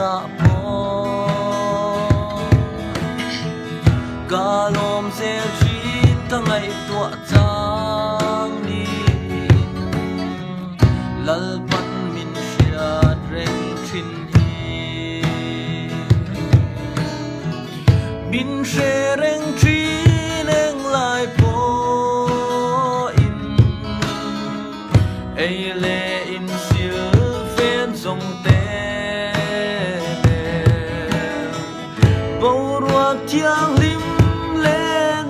ra po kalom sel chin tangai tua chang ni lal pan min sia reng thin hi bin she reng thin eng lai po in ai le in sil fen song te bo ruat thiang lim le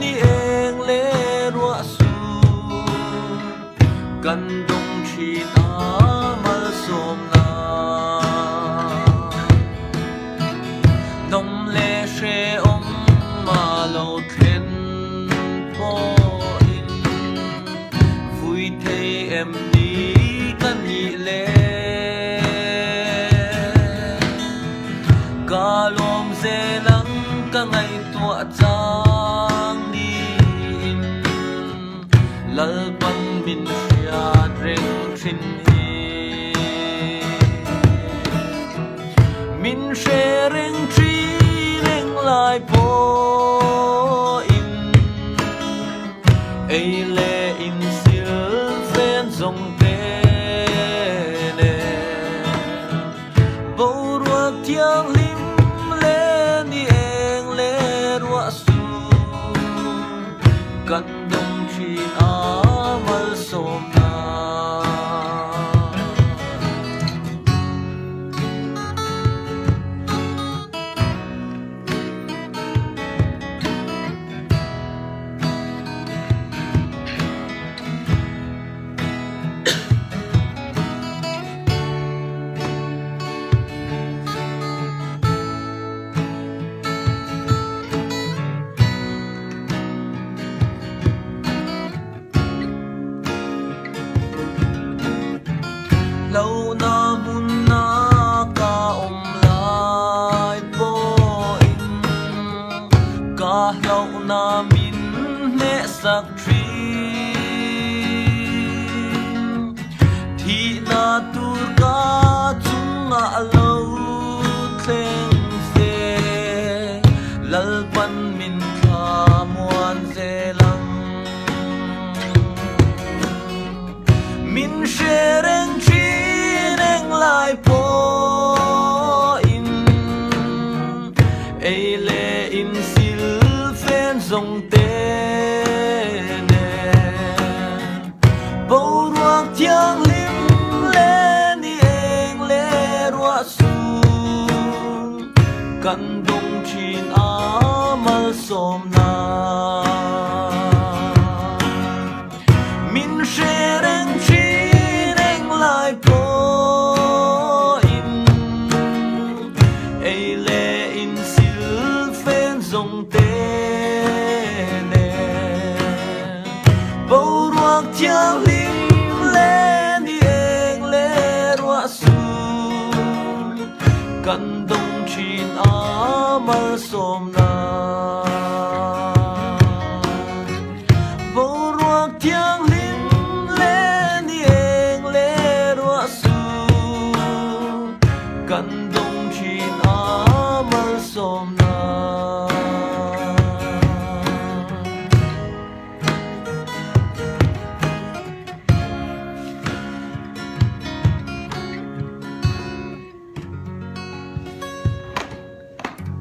ni eng le rua su kan dong chi na mal som na nom le she om ma lo then po in vui thei em ni kan hi le kalom zelang ka ngai tua chang ni lal pan min sia reng thin hi min she reng tri reng lai po in ai le in sil fen zong te ne bo ruat thiang lim le ni eng le rua su kan dong chi a mal som na lâu na mun na ka om lai po in ka lâu na min ne sak tri thi na tur ka chung a lo thleng se lal pan min kha muan se lang min shereng lai po in ai le in sil fen zong te ne bo ruak thiang lim le ni eng le rua su kan dong chin a mal som na min she reng chin eng lai po zong te ne bo ruak thiang lim le ni eng le rua su kan dong chin a mal som na bo ruak thiang lim le ni eng le rua su kan dong chin a mal som na